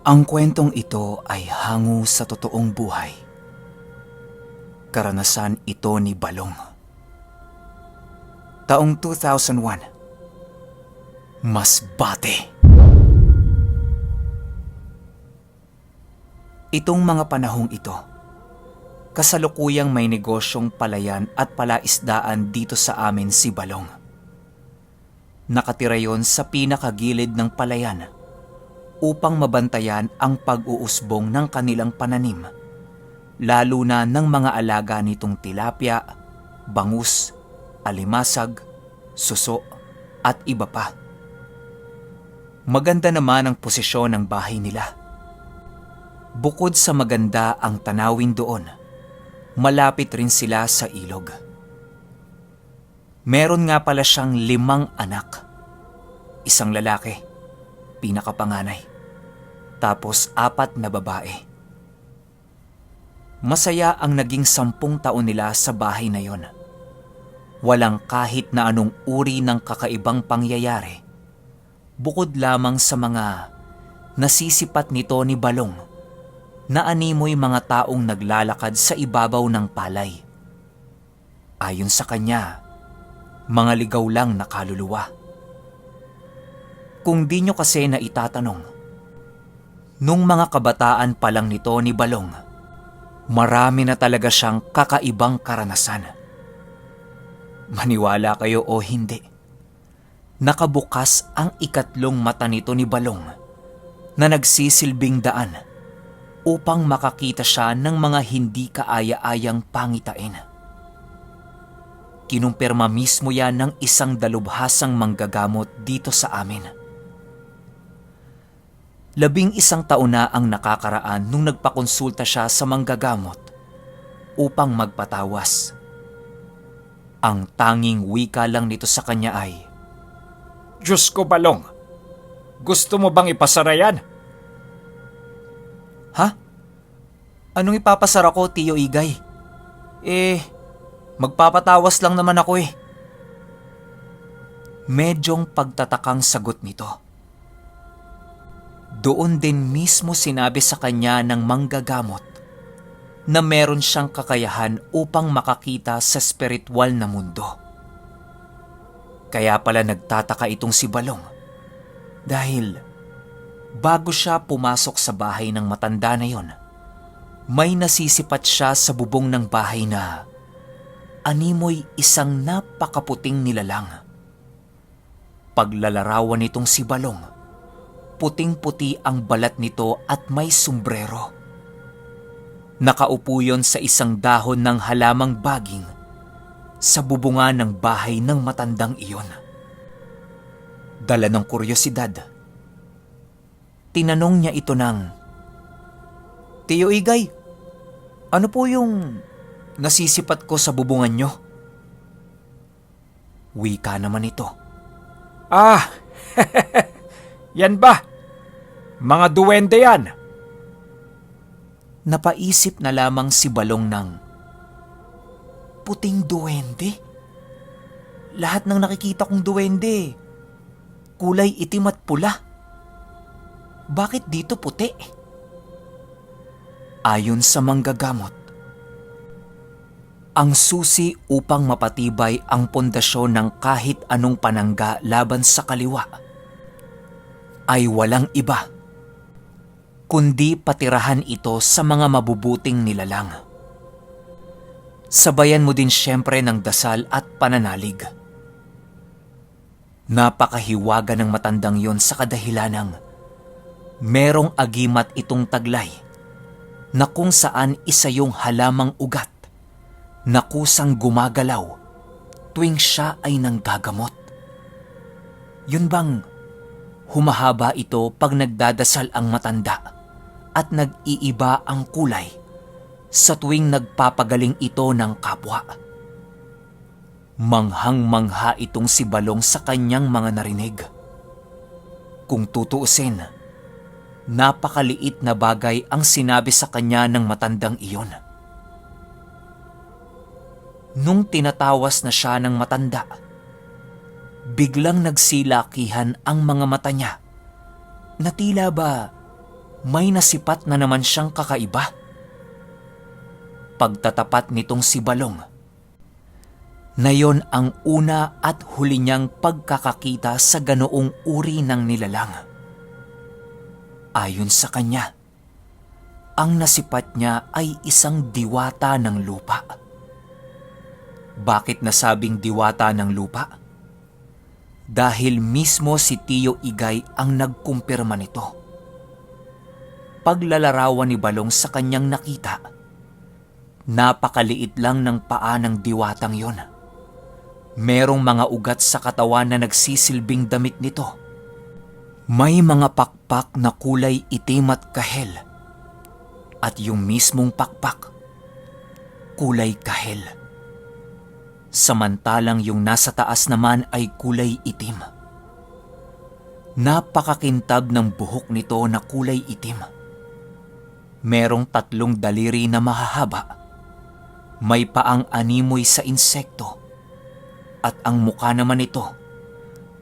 Ang kwentong ito ay hango sa totoong buhay. Karanasan ito ni Balong. Taong 2001. Masbate. Itong mga panahong ito, kasalukuyang may negosyong palayan at palaisdaan dito sa amin si Balong. Nakatira yon sa pinakagilid ng palayan upang mabantayan ang pag-uusbong ng kanilang pananim, lalo na ng mga alaga nitong tilapia, bangus, alimasag, suso at iba pa. Maganda naman ang posisyon ng bahay nila. Bukod sa maganda ang tanawin doon, malapit rin sila sa ilog. Meron nga pala siyang 5 anak. Isang lalaki, pinakapanganay. Tapos 4 na babae. Masaya ang naging 10 taon nila sa bahay na yon. Walang kahit na anong uri ng kakaibang pangyayari, bukod lamang sa mga nasisipat nito ni Balong na animoy mga taong naglalakad sa ibabaw ng palay. Ayon sa kanya, mga ligaw lang na kaluluwa. Kung di nyo kasi na itatanong, nung mga kabataan pa lang nito ni Balong, marami na talaga siyang kakaibang karanasan. Maniwala kayo o hindi, nakabukas ang 3 mata nito ni Balong na nagsisilbing daan upang makakita siya ng mga hindi kaaya-ayang pangitain. Kinumpirma mismo yan ng isang dalubhasang manggagamot dito sa amin. 11 taon na ang nakakaraan nung nagpakonsulta siya sa manggagamot upang magpatawas. Ang tanging wika lang nito sa kanya ay, Diyos ko, Balong! Gusto mo bang ipasara yan? "Ha? Anong ipapasara ko, Tiyo Igay? Magpapatawas lang naman ako eh." Medyong pagtatakang sagot nito. Doon din mismo sinabi sa kanya ng manggagamot na meron siyang kakayahan upang makakita sa spiritual na mundo. Kaya pala nagtataka itong si Balong dahil bago siya pumasok sa bahay ng matanda na yon, may nasisipat siya sa bubong ng bahay na animoy isang napakaputing nilalang. Paglalarawan nitong si Balong, puting-puti ang balat nito at may sombrero. Nakaupo yon sa isang dahon ng halamang baging sa bubungan ng bahay ng matandang iyon. Dala ng kuryosidad, tinanong niya ito ng, "Tiyo Igay, ano po yung nasisipat ko sa bubungan nyo?" Wika naman ito. Ah, yan ba? Mga duwende yan. Napaisip na lamang si Balong ng, puting duwende? Lahat ng nakikita kong duwende, kulay itim at pula. Bakit dito puti? Ayon sa manggagamot, ang susi upang mapatibay ang pundasyon ng kahit anong panangga laban sa kaliwa ay walang iba kundi patirahan ito sa mga mabubuting nilalang. Sabayan mo din siyempre ng dasal at pananalig. Napakahiwaga ng matandang yon sa kadahilanang merong agimat itong taglay na kung saan isa yung halamang ugat na kusang gumagalaw tuwing siya ay nanggagamot. Yun bang humahaba ito pag nagdadasal ang matanda at nag-iiba ang kulay sa tuwing nagpapagaling ito ng kapwa. Manghang-mangha itong si Balong sa kanyang mga narinig. Kung tutuusin, napakaliit na bagay ang sinabi sa kanya ng matandang iyon. Nung tinatawas na siya ng matanda, biglang nagsilakihan ang mga mata niya na tila ba may nasipat na naman siyang kakaiba. Pagtatapat nitong si Balong, na yon ang una at huli niyang pagkakakita sa ganoong uri ng nilalang. Ayon sa kanya, ang nasipat niya ay isang diwata ng lupa. Bakit nasabing diwata ng lupa? Dahil mismo si Tio Igay ang nagkumpirma nito. Paglalarawan ni Balong sa kanyang nakita, napakaliit lang ng paa ng diwatang yon. Merong mga ugat sa katawan na nagsisilbing damit nito. May mga pakpak na kulay itim at kahel. At yung mismong pakpak, kulay kahel. Samantalang yung nasa taas naman ay kulay itim. Napakakintab ng buhok nito na kulay itim. Merong 3 daliri na mahahaba. May paang animoy sa insekto. At ang mukha naman nito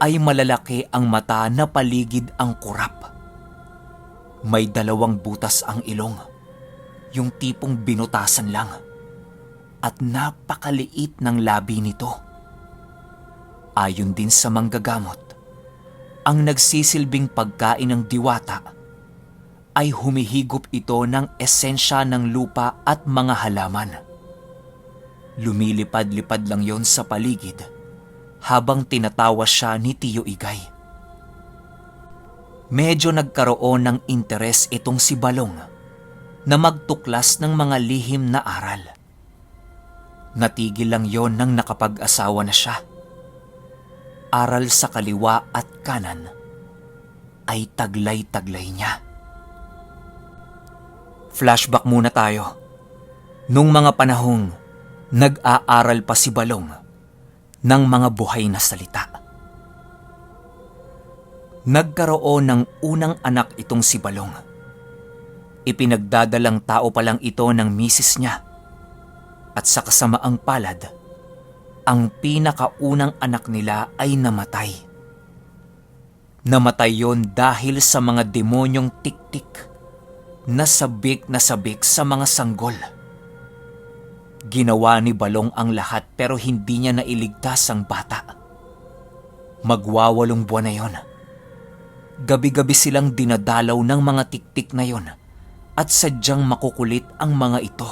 ay malalaki ang mata na paligid ang kurap. May 2 butas ang ilong, yung tipong binutasan lang. At napakaliit ng labi nito. Ayon din sa manggagamot, ang nagsisilbing pagkain ng diwata ay humihigop ito ng esensya ng lupa at mga halaman. Lumilipad-lipad lang yon sa paligid habang tinatawa siya ni Tio Igay. Medyo nagkaroon ng interes itong si Balong na magtuklas ng mga lihim na aral. Natigil lang yon nang nakapag-asawa na siya. Aral sa kaliwa at kanan ay taglay-taglay niya. Flashback muna tayo. Nung mga panahong nag-aaral pa si Balong ng mga buhay na salita. Nagkaroon ng unang anak itong si Balong. Ipinagdadalang tao pa lang ito ng misis niya. At sa kasamaang palad, ang pinakaunang anak nila ay namatay. Namatay yon dahil sa mga demonyong tik-tik na sabik sa mga sanggol. Ginawa ni Balong ang lahat pero hindi niya nailigtas ang bata. Magwawalong buwan na yon. Gabi-gabi silang dinadalaw ng mga tik-tik na yon at sadyang makukulit ang mga ito.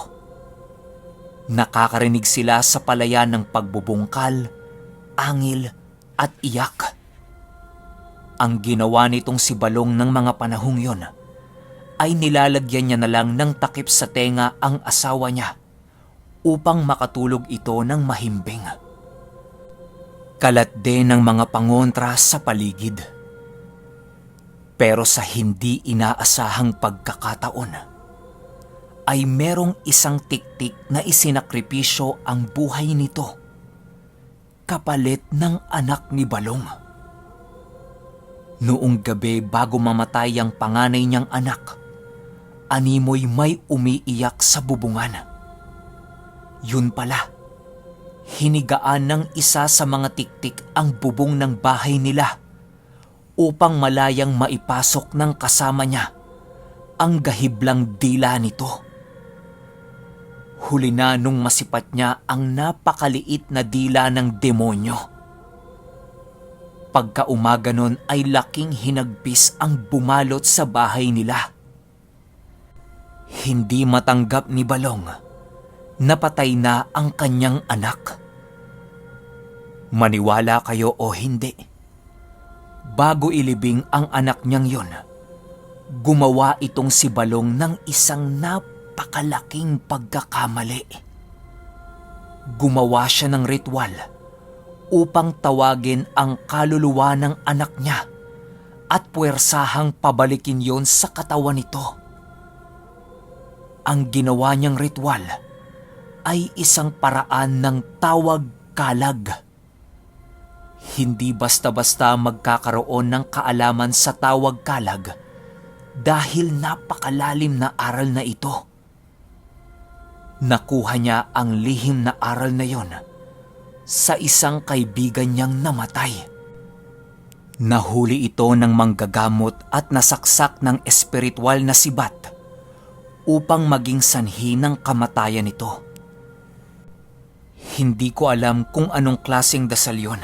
Nakakarinig sila sa palayan ng pagbubungkal, angil at iyak. Ang ginawa nitong si Balong ng mga panahong yon ay nilalagyan niya na lang ng takip sa tenga ang asawa niya upang makatulog ito ng mahimbing. Kalat din ng mga pangontra sa paligid. Pero sa hindi inaasahang pagkakataon, ay merong isang tik-tik na isinakripisyo ang buhay nito kapalit ng anak ni Balong. Noong gabi bago mamatay ang panganay niyang anak, animoy may umiiyak sa bubungan. Yun pala, hinigaan ng isa sa mga tik-tik ang bubong ng bahay nila upang malayang maipasok ng kasama niya ang gahiblang dila nito. Huli na nung masipat niya ang napakaliit na dila ng demonyo. Pagkaumaga nun ay laking hinagpis ang bumalot sa bahay nila. Hindi matanggap ni Balong na patay na ang kanyang anak. Maniwala kayo o hindi, bago ilibing ang anak niyang yon, gumawa itong si Balong ng isang napakalaking pagkakamali. Gumawa siya ng ritual upang tawagin ang kaluluwa ng anak niya at puwersahang pabalikin yon sa katawan nito. Ang ginawa niyang ritual ay isang paraan ng tawag kalag. Hindi basta-basta magkakaroon ng kaalaman sa tawag kalag dahil napakalalim na aral na ito. Nakuha niya ang lihim na aral na yon sa isang kaibigan niyang namatay. Nahuli ito ng manggagamot at nasaksak ng espiritual na sibat upang maging sanhi ng kamatayan nito. Hindi ko alam kung anong klaseng dasal yon,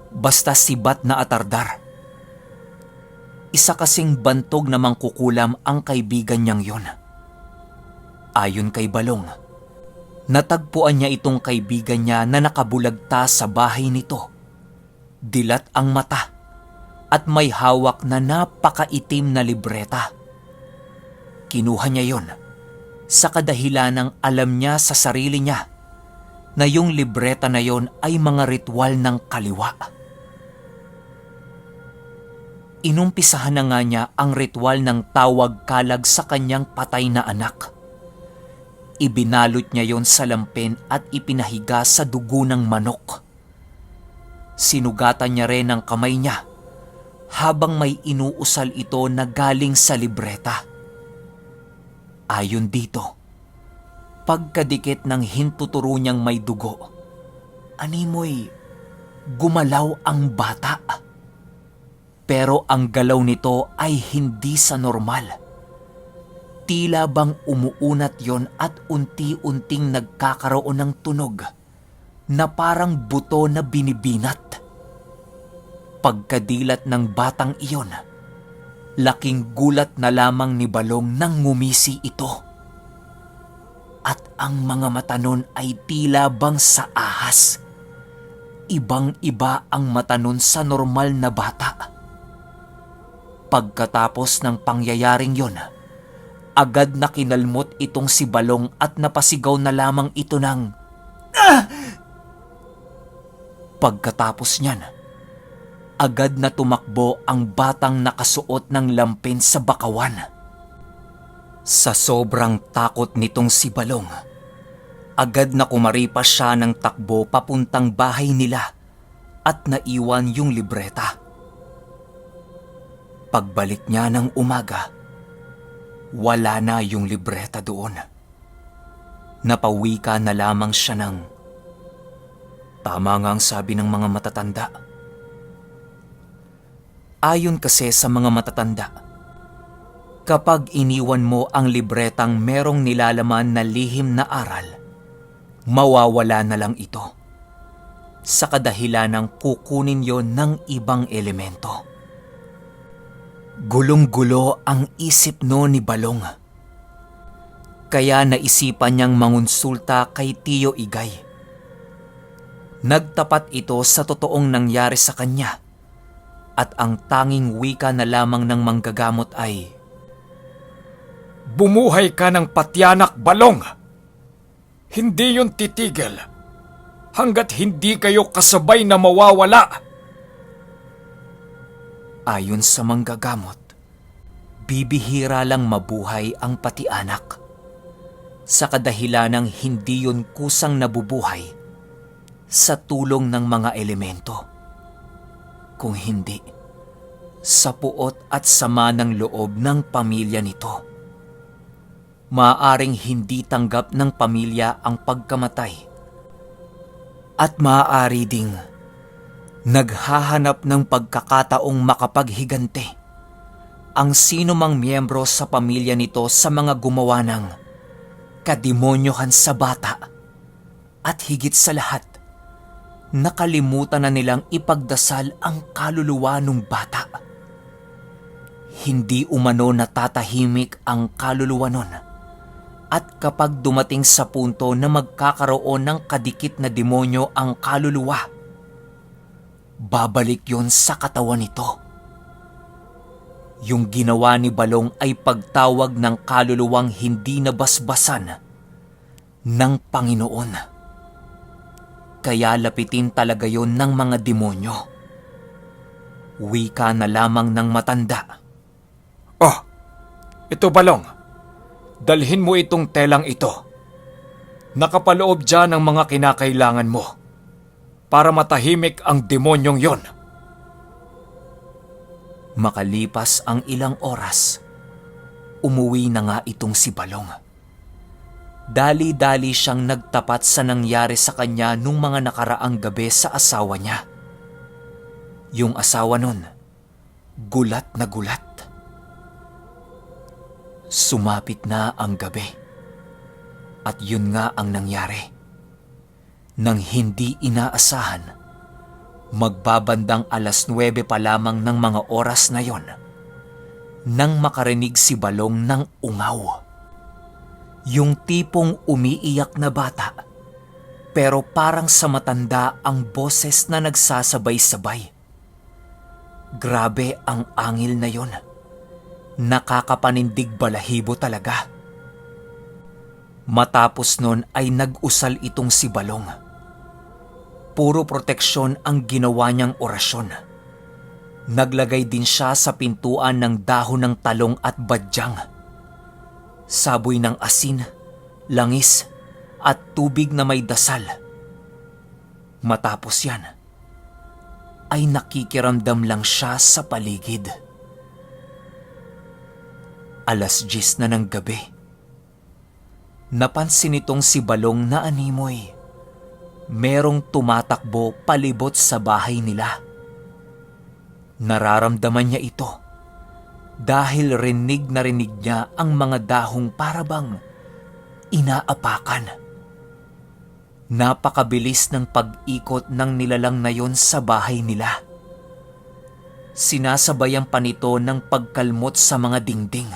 basta sibat na atardar. Isa kasing bantog na mangkukulam ang kaibigan niyang yon. Ayon kay Balong, natagpuan niya itong kaibigan niya na nakabulagta sa bahay nito. Dilat ang mata at may hawak na napakaitim na libreta. Kinuha niya yon sa kadahilanang alam niya sa sarili niya na yung libreta na yon ay mga ritual ng kaliwa. Inumpisahan na nga niya ang ritual ng tawag kalag sa kanyang patay na anak. Ibinalot niya yon sa lampin at ipinahiga sa dugo ng manok. Sinugatan niya rin ang kamay niya habang may inuusal ito na galing sa libreta. Ayon dito, pagkadikit ng hintuturo niyang may dugo, animoy gumalaw ang bata. Pero ang galaw nito ay hindi sa normal. Tila bang umuunat yon at unti-unting nagkakaroon ng tunog na parang buto na binibinat. Pagkadilat ng batang iyon, laking gulat na lamang ni Balong nang ngumisi ito. At ang mga mata nun ay tila bang sa ahas. Ibang-iba ang mata nun sa normal na bata. Pagkatapos ng pangyayaring yon, agad na kinalmot itong si Balong at napasigaw na lamang ito ng "Ah!" Pagkatapos niyan, agad na tumakbo ang batang nakasuot ng lampin sa bakawan. Sa sobrang takot nitong si Balong, agad na kumaripas siya ng takbo papuntang bahay nila at naiwan yung libreta. Pagbalik niya ng umaga, wala na yung libreta doon. Napawika na lamang siya ng, tama nga ang sabi ng mga matatanda. Ayon kasi sa mga matatanda, kapag iniwan mo ang libretang merong nilalaman na lihim na aral, mawawala na lang ito. Sa kadahilanang kukunin yon ng ibang elemento. Gulong-gulo ang isip no ni Balong. Kaya naisipan niyang mangonsulta kay Tio Igay. Nagtapat ito sa totoong nangyari sa kanya at ang tanging wika na lamang ng manggagamot ay, Bumuhay ka ng patyanak, Balong! Hindi yun titigil hanggat hindi kayo kasabay na mawawala. ayon sa manggagamot, bibihira lang mabuhay ang patianak. Sa kadahilanang hindi yun kusang nabubuhay sa tulong ng mga elemento. Kung hindi, sa puot at sama ng loob ng pamilya nito. Maaaring hindi tanggap ng pamilya ang pagkamatay. At maaari ding naghahanap ng pagkakataong makapaghigante ang sino mang miyembro sa pamilya nito sa mga gumawa ng kademonyohan sa bata. At higit sa lahat, nakalimutan na nilang ipagdasal ang kaluluwa ng bata. Hindi umano natatahimik ang kaluluwa nun. At kapag dumating sa punto na magkakaroon ng kadikit na demonyo ang kaluluwa, babalik yon sa katawan nito. Yung ginawa ni Balong ay pagtawag ng kaluluwang hindi nabasbasan ng Panginoon. Kaya lapitin talaga yon ng mga demonyo. Wika na lamang ng matanda. Oh, ito Balong. Dalhin mo itong telang ito. Nakapaloob dyan ang mga kinakailangan mo para matahimik ang demonyong yon. Makalipas ang ilang oras, umuwi na nga itong si Balong. Dali-dali siyang nagtapat sa nangyari sa kanya nung mga nakaraang gabi sa asawa niya. Yung asawa nun, Gulat na gulat. Sumapit na ang gabi. At yun nga ang nangyari. Nang hindi inaasahan, magbabandang 9:00 pa lamang ng mga oras na yon, nang makarinig si Balong ng ungaw. Yung tipong umiiyak na bata, pero parang sa matanda ang boses na nagsasabay-sabay. Grabe ang angil na yon. Nakakapanindig balahibo talaga. Matapos nun ay nag-usal itong si Balong. Puro proteksyon ang ginawa niyang orasyon. Naglagay din siya sa pintuan ng dahon ng talong at badyang. Saboy ng asin, langis, at tubig na may dasal. Matapos yan, ay nakikiramdam lang siya sa paligid. 10:00 na ng gabi. Napansin nitong si Balong na animoy. Merong tumatakbo palibot sa bahay nila. Nararamdaman niya ito dahil rinig na rinig niya ang mga dahong parabang inaapakan. Napakabilis ng pag-ikot ng nilalang na yon sa bahay nila. Sinasabayan pa nito ng pagkalmot sa mga dingding.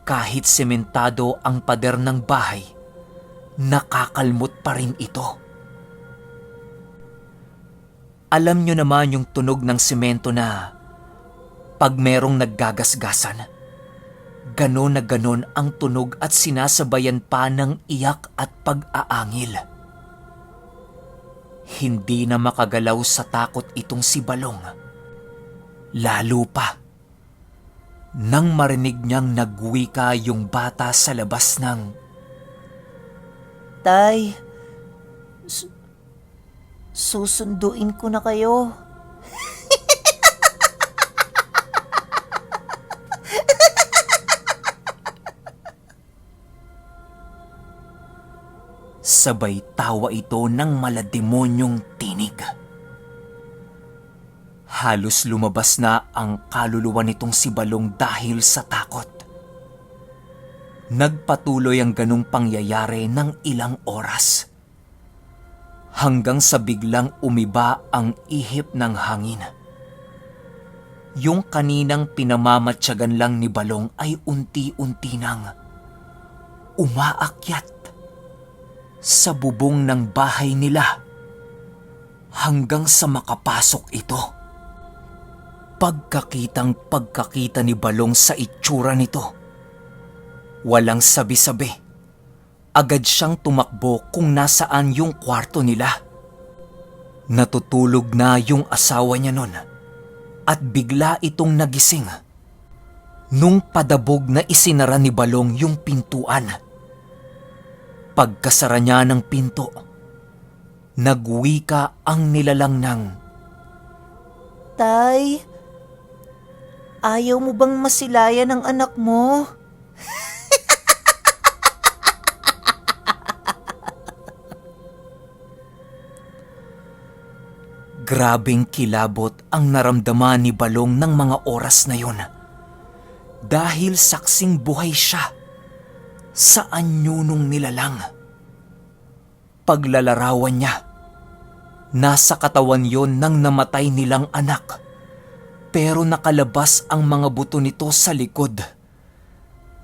Kahit sementado ang pader ng bahay, nakakalmot pa rin ito. Alam nyo naman yung tunog ng semento na pag merong naggagasgasan, ganon na ganon ang tunog at sinasabayan pa ng iyak at pag-aangil. Hindi na makagalaw sa takot itong si Balong. Lalo pa nang marinig niyang nagwika yung bata sa labas ng, Tay, susunduin ko na kayo. sabay tawa ito ng malademonyong tinig. Halos lumabas na ang kaluluwa nitong si Balong dahil sa takot. Nagpatuloy ang ganong pangyayari ng ilang oras. Hanggang sa biglang umiba ang ihip ng hangin. Yung kaninang pinamamatyagan lang ni Balong ay unti-unti nang umaakyat sa bubong ng bahay nila hanggang sa makapasok ito. Pagkakita ni Balong sa itsura nito, walang sabi-sabi. Agad siyang tumakbo kung nasaan yung kwarto nila. Natutulog na yung asawa niya nun at bigla itong nagising nung padabog na isinara ni Balong yung pintuan. Pagkasara niya ng pinto, nagwika ang nilalang ng, Tay, ayaw mo bang masilayan ang anak mo? Grabeng kilabot ang naramdaman ni Balong ng mga oras na yon. Dahil saksing buhay siya sa anyunong nilalang. Paglalarawan niya, nasa katawan yon ng namatay nilang anak, pero nakalabas ang mga buto nito sa likod.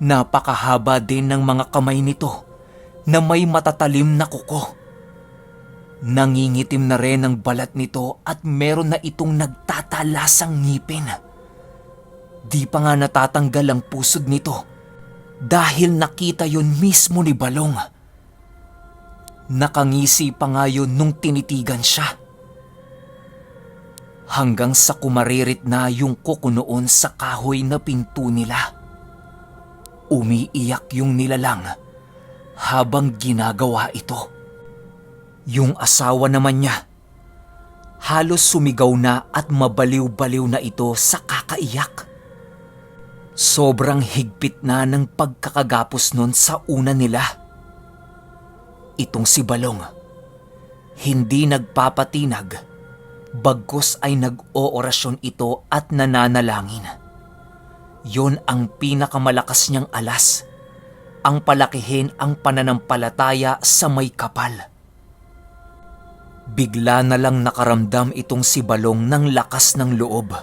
Napakahaba din ng mga kamay nito na may matatalim na kuko. Nangingitim na rin ang balat nito at meron na itong nagtatalasang ngipin. Di pa nga natatanggal ang pusod nito dahil nakita yon mismo ni Balong. Nakangisi pa nga yun nung tinitigan siya. Hanggang sa kumaririt na yung kuko noon sa kahoy na pinto nila. Umiiyak yung nilalang habang ginagawa ito. Yung asawa naman niya, halos sumigaw na at mabaliw-baliw na ito sa kakaiyak. Sobrang higpit na ng pagkakagapos nun sa una nila. Itong si Balong, hindi nagpapatinag Bagkus ay nag-oorasyon ito at nananalangin. Yon ang pinakamalakas niyang alas, ang palakihin ang pananampalataya sa may kapal. Bigla na lang nakaramdam itong si Balong ng lakas ng loob.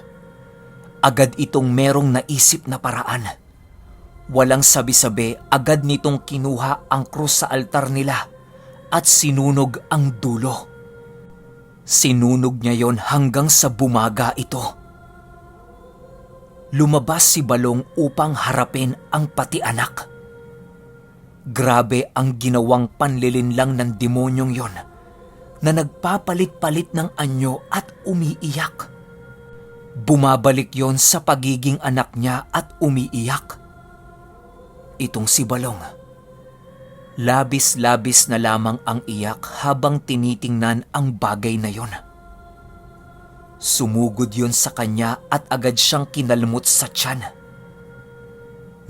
Agad itong merong naisip na paraan. Walang sabi-sabi, agad nitong kinuha ang krus sa altar nila at sinunog ang dulo. Sinunog niya yon hanggang sa bumaga ito. Lumabas si Balong upang harapin ang pati anak. Grabe ang ginawang panlilinlang ng demonyong yon na nagpapalit-palit ng anyo at umiiyak. Bumabalik yon sa pagiging anak niya at umiiyak. Itong si Balong, labis-labis na lamang ang iyak habang tinitingnan ang bagay na yon. Sumugod yon sa kanya at agad siyang kinalmot sa tiyan.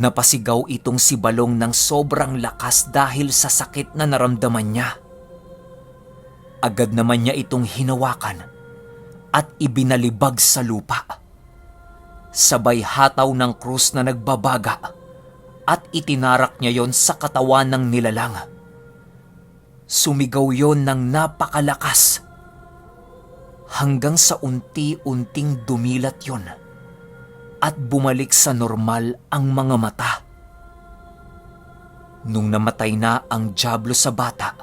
Napasigaw itong si Balong ng sobrang lakas dahil sa sakit na naramdaman niya. Agad naman niya itong hinawakan at ibinalibag sa lupa. Sabay hataw ng krus na nagbabaga at itinarak niya yon sa katawan ng nilalang. Sumigaw yon ng napakalakas hanggang sa unti-unting dumilat yon at bumalik sa normal ang mga mata. Nung namatay na ang dyablo sa bata,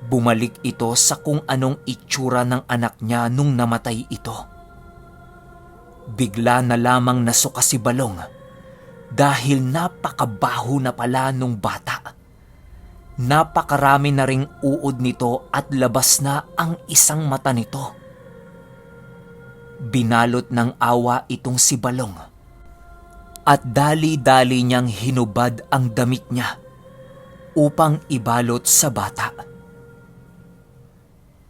bumalik ito sa kung anong itsura ng anak niya nung namatay ito. Bigla na lamang nasuka si Balong dahil napakabaho na pala nung bata. Napakarami na ring uod nito at labas na ang isang mata nito. Binalot ng awa itong si Balong at dali-dali niyang hinubad ang damit niya upang ibalot sa bata.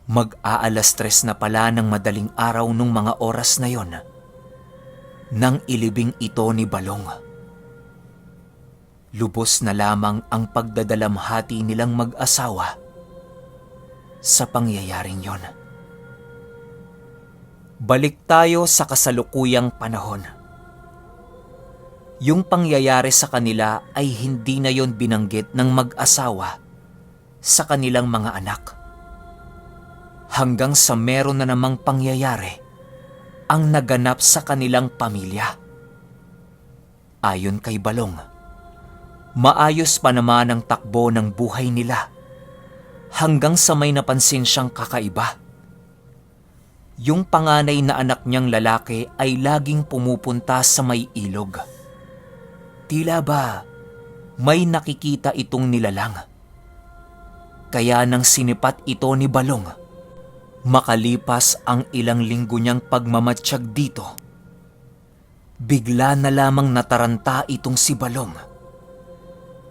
Mag-aalas 3 na pala ng madaling araw nung mga oras na yon nang ilibing ito ni Balong. Lubos na lamang ang pagdadalamhati nilang mag-asawa sa pangyayaring yon. Balik tayo sa kasalukuyang panahon. Yung pangyayari sa kanila ay hindi na yon binanggit ng mag-asawa sa kanilang mga anak. Hanggang sa meron na namang pangyayari ang naganap sa kanilang pamilya. Ayon kay Balong, maayos pa naman ang takbo ng buhay nila hanggang sa may napansin siyang kakaiba. Yung panganay na anak niyang lalaki ay laging pumupunta sa may ilog. Tila ba may nakikita itong nilalang. Kaya nang sinipat ito ni Balong, makalipas ang ilang linggo niyang pagmamatsyag dito, bigla na lamang nataranta itong si Balong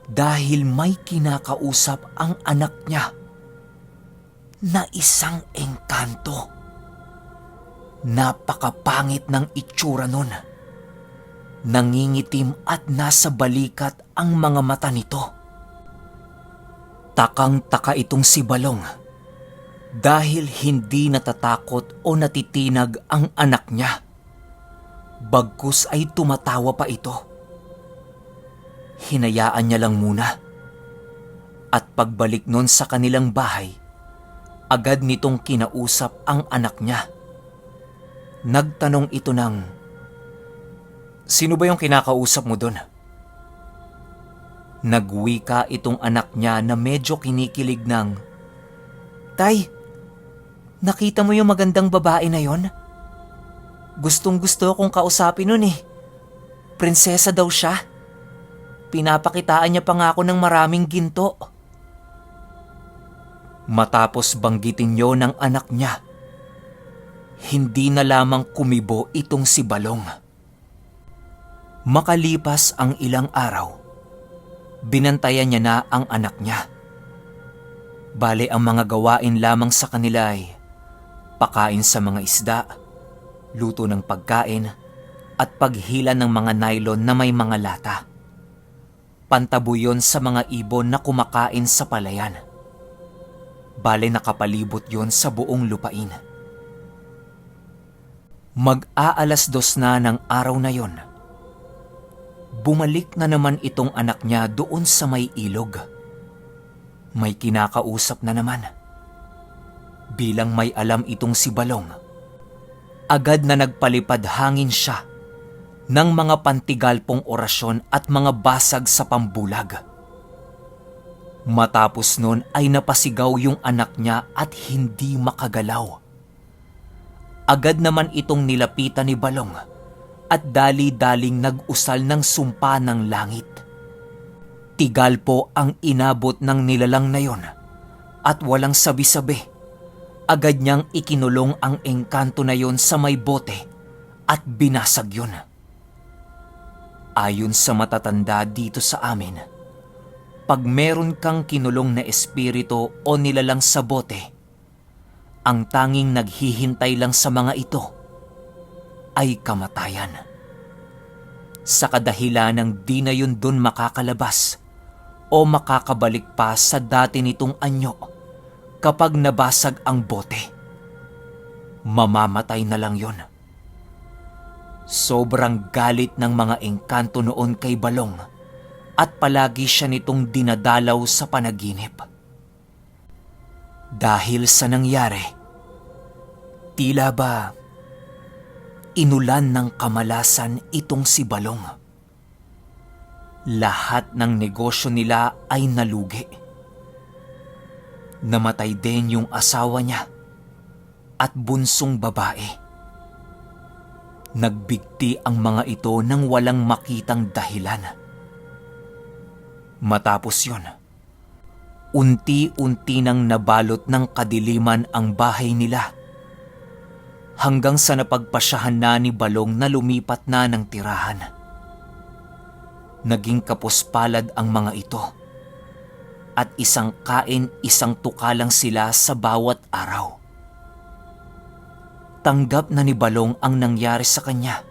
dahil may kinakausap ang anak niya na isang engkanto. Napakapangit ng itsura nun. Nangingitim at nasa balikat ang mga mata nito. Takang-taka itong si Balong dahil hindi natatakot o natitinag ang anak niya. Bagkus ay tumatawa pa ito. Hinayaan niya lang muna. At pagbalik nun sa kanilang bahay, agad nitong kinausap ang anak niya. Nagtanong ito ng, "Sino ba yung kinakausap mo doon?" Nagwika itong anak niya na medyo kinikilig ng, "Tay, nakita mo yung magandang babae na yon? Gustong-gusto kong kausapin nun eh. Prinsesa daw siya. Pinapakitaan niya pa nga ako ng maraming ginto." Matapos banggitin yon ng anak niya, hindi na lamang kumibo itong si Balong. Makalipas ang ilang araw, binantayan niya na ang anak niya. Bale ang mga gawain lamang sa kanila ay pakain sa mga isda, luto ng pagkain, at paghila ng mga nylon na may mga lata. Pantabo yon sa mga ibon na kumakain sa palayan. Bale nakapalibot yon sa buong lupain. Mag-aalas 2 na ng araw na yon. Bumalik na naman itong anak niya doon sa may ilog. May kinakausap na naman. Bilang may alam itong si Balong, agad na nagpalipad hangin siya ng mga pantigalpong orasyon at mga basag sa pambulag. Matapos nun ay napasigaw yung anak niya at hindi makagalaw. Agad naman itong nilapitan ni Balong at dali-daling nag-usal ng sumpa ng langit. Tigalpo ang inabot ng nilalang na yon at walang sabi-sabi. Agad niyang ikinulong ang engkanto na yon sa may bote at binasag yun. Ayon sa matatanda dito sa amin, pag meron kang kinulong na espiritu o nilalang sa bote, ang tanging naghihintay lang sa mga ito ay kamatayan. Sa kadahilanang di na yun dun makakalabas o makakabalik pa sa dati nitong anyo kapag nabasag ang bote. Mamamatay na lang yun. Sobrang galit ng mga engkanto noon kay Balong at palagi siya nitong dinadalaw sa panaginip. Dahil sa nangyari, tila ba inulan ng kamalasan itong si Balong. Lahat ng negosyo nila ay nalugi. Namatay din yung asawa niya at bunsong babae. Nagbigti ang mga ito nang walang makitang dahilan. Matapos yun, unti-unti nang nabalot ng kadiliman ang bahay nila. Hanggang sa napagpasyahan na ni Balong na lumipat na ng tirahan. Naging kapuspalad ang mga ito. At isang kain, isang tuka lang sila sa bawat araw. Tanggap na ni Balong ang nangyari sa kanya.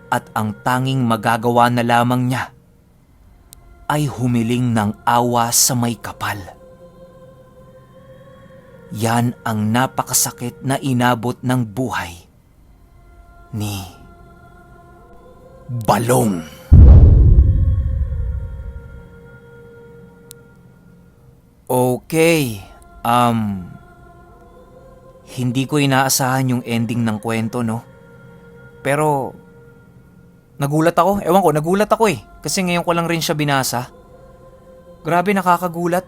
At ang tanging magagawa na lamang niya ay humiling ng awa sa may kapal. Yan ang napakasakit na inabot ng buhay ni Balong. Okay, hindi ko inaasahan yung ending ng kwento, no? Pero, nagulat ako. Ewan ko, nagulat ako eh. Kasi ngayon ko lang rin siya binasa. Grabe, nakakagulat.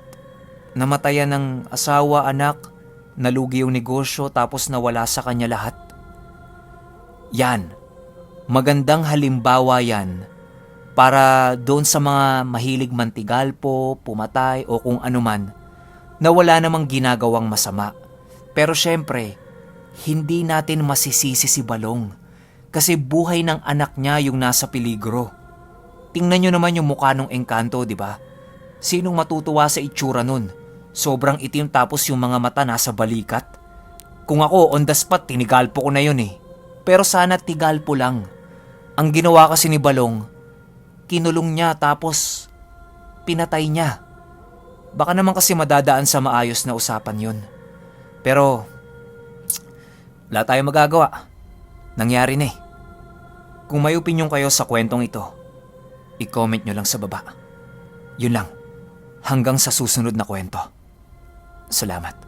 Namatayan ng asawa, anak, nalugi yung negosyo tapos nawala sa kanya lahat. Yan, magandang halimbawa yan para doon sa mga mahilig mantigalpo, pumatay o kung anuman na wala namang ginagawang masama. Pero syempre, hindi natin masisisi si Balong kasi buhay ng anak niya yung nasa peligro. Tingnan nyo naman yung mukha ng engkanto, di ba? Sinong matutuwa sa itsura nun? Sobrang itim tapos yung mga mata nasa balikat. Kung ako, on the spot, tinigalpo ko na yun eh. Pero sana tigalpo lang. Ang ginawa kasi ni Balong, kinulong niya tapos pinatay niya. Baka naman kasi madadaan sa maayos na usapan yun. Pero, wala tayong magagawa. Nangyari na eh. Kung may opinyon kayo sa kwentong ito, i-comment nyo lang sa baba. Yun lang. Hanggang sa susunod na kwento. Salamat.